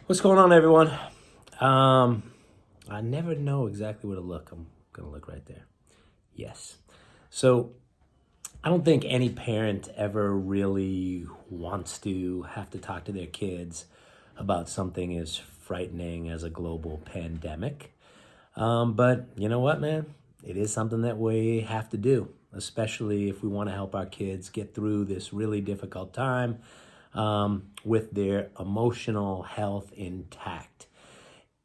What's going on, everyone? I never know exactly where to look. I'm gonna look right there. Yes. So I don't think any parent ever really wants to have to talk to their kids about something as frightening as a global pandemic. But you know what, man? It is something that we have to do, especially if we want to help our kids get through this really difficult time with their emotional health intact.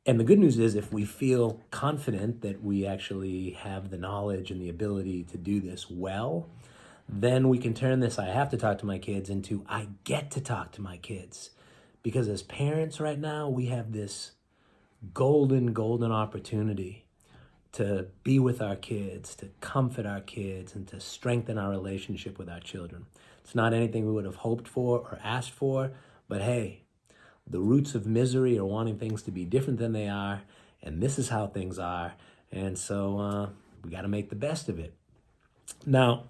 And the good news is, if we feel confident that we actually have the knowledge and the ability to do this well, then we can turn this "I have to talk to my kids" into "I get to talk to my kids." Because as parents right now, we have this golden opportunity to be with our kids, to comfort our kids, and to strengthen our relationship with our children. It's not anything we would have hoped for or asked for, but hey, the roots of misery are wanting things to be different than they are, and this is how things are, and so we got to make the best of it. Now,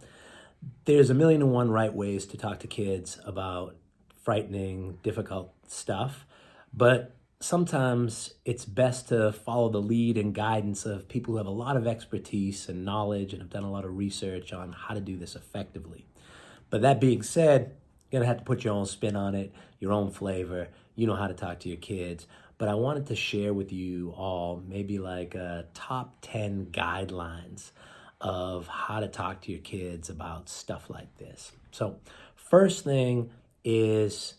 there's a million and one right ways to talk to kids about frightening, difficult stuff, but sometimes it's best to follow the lead and guidance of people who have a lot of expertise and knowledge and have done a lot of research on how to do this effectively. But that being said, you're gonna have to put your own spin on it, your own flavor. You know how to talk to your kids. But I wanted to share with you all maybe like a top 10 guidelines of how to talk to your kids about stuff like this. So, first thing is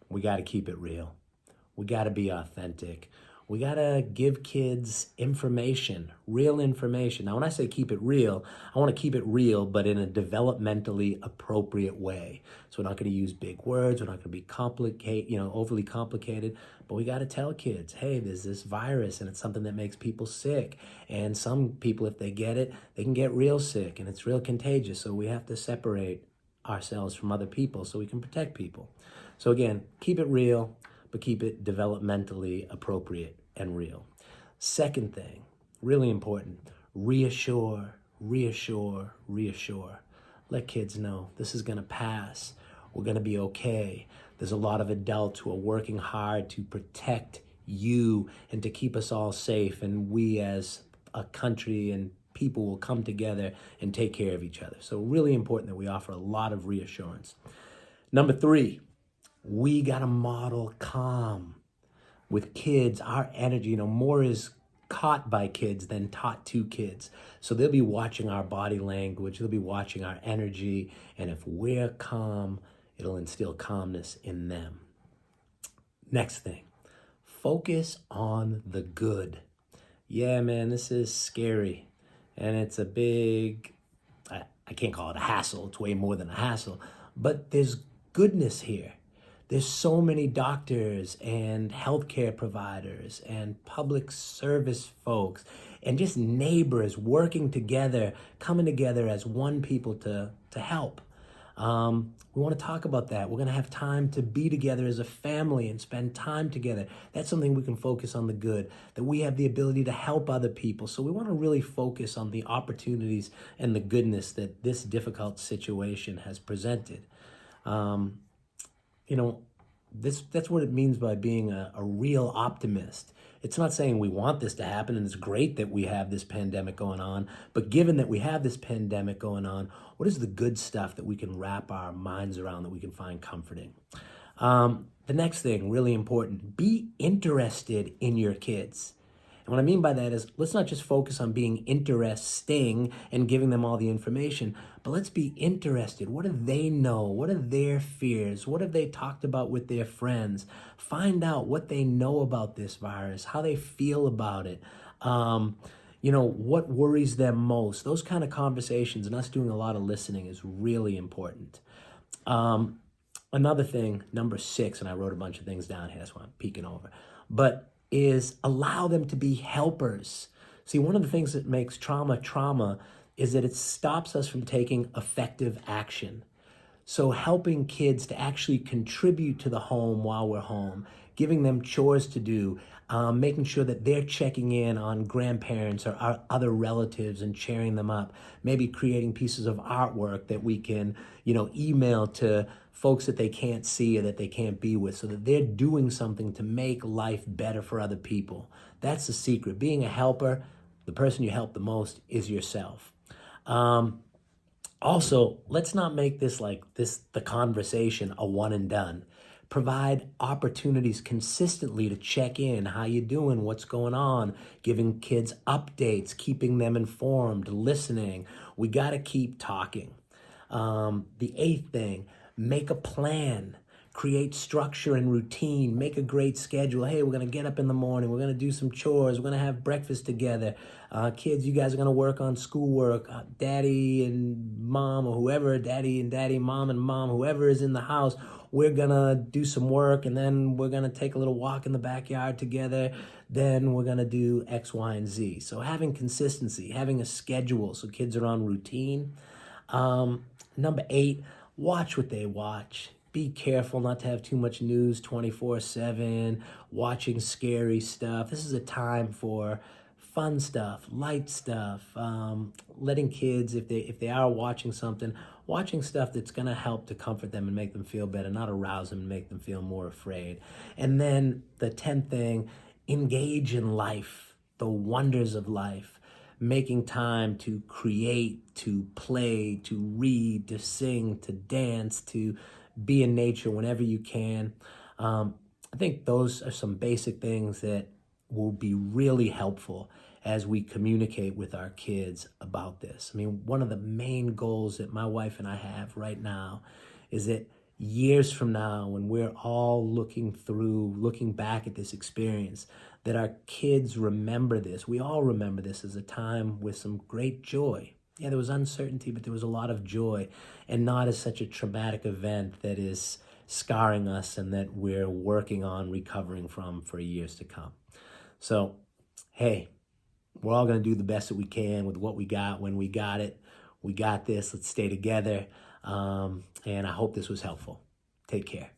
we got to keep it real. We got to be authentic. We got to give kids information, real information. Now, when I say keep it real, I want to keep it real, but in a developmentally appropriate way. So we're not going to use big words. We're not going to be overly complicated. But we got to tell kids, hey, there's this virus and it's something that makes people sick. And some people, if they get it, they can get real sick and it's real contagious. So we have to separate ourselves from other people so we can protect people. So again, keep it real, but keep it developmentally appropriate and real. Second thing, really important, reassure. Let kids know this is gonna pass. We're gonna be okay. There's a lot of adults who are working hard to protect you and to keep us all safe, and we as a country and people will come together and take care of each other. So really important that we offer a lot of reassurance. Number three, we got to model calm with kids. Our energy, more is caught by kids than taught to kids. So they'll be watching our body language, they'll be watching our energy, and if we're calm, it'll instill calmness in them. Next thing, focus on the good. Yeah, man, this is scary, and it's a big, I can't call it a hassle, it's way more than a hassle, but there's goodness here. There's so many doctors and healthcare providers and public service folks and just neighbors working together, coming together as one people to help. We want to talk about that. We're going to have time to be together as a family and spend time together. That's something we can focus on the good, that we have the ability to help other people. So we want to really focus on the opportunities and the goodness that this difficult situation has presented. That's what it means by being a real optimist. It's not saying we want this to happen, and it's great that we have this pandemic going on, but given that we have this pandemic going on, what is the good stuff that we can wrap our minds around, that we can find comforting? The next thing, really important, be interested in your kids. And what I mean by that is, let's not just focus on being interesting and giving them all the information, but let's be interested. What do they know? What are their fears? What have they talked about with their friends? Find out what they know about this virus, how they feel about it. What worries them most? Those kind of conversations and us doing a lot of listening is really important. Another thing, number 6, and I wrote a bunch of things down here, that's why I'm peeking over, but is allow them to be helpers. See, one of the things that makes trauma is that it stops us from taking effective action. So helping kids to actually contribute to the home while we're home, giving them chores to do, making sure that they're checking in on grandparents or our other relatives and cheering them up, maybe creating pieces of artwork that we can, email to folks that they can't see or that they can't be with, so that they're doing something to make life better for other people. That's the secret. Being a helper, the person you help the most is yourself. Also, let's not make the conversation a one and done. Provide opportunities consistently to check in, how you doing, what's going on, giving kids updates, keeping them informed, listening. We got to keep talking. The eighth thing, make a plan. Create structure and routine. Make a great schedule. Hey, we're going to get up in the morning. We're going to do some chores. We're going to have breakfast together. Kids, you guys are going to work on schoolwork. Daddy and mom or whoever, daddy, mom and mom, whoever is in the house, we're going to do some work, and then we're going to take a little walk in the backyard together. Then we're going to do X, Y, and Z. So having consistency, having a schedule so kids are on routine. Number 8, watch what they watch. Be careful not to have too much news 24/7, watching scary stuff. This is a time for fun stuff, light stuff, letting kids, if they are watching stuff that's going to help to comfort them and make them feel better, not arouse them and make them feel more afraid. And then the 10th thing, engage in life, the wonders of life. Making time to create, to play, to read, to sing, to dance, to be in nature whenever you can. I think those are some basic things that will be really helpful as we communicate with our kids about this. I mean, one of the main goals that my wife and I have right now is that years from now, when we're all looking back at this experience, that our kids remember this. We all remember this as a time with some great joy. Yeah, there was uncertainty, but there was a lot of joy, and not as such a traumatic event that is scarring us and that we're working on recovering from for years to come. So, hey, we're all going to do the best that we can with what we got when we got it. We got this. Let's stay together. And I hope this was helpful. Take care.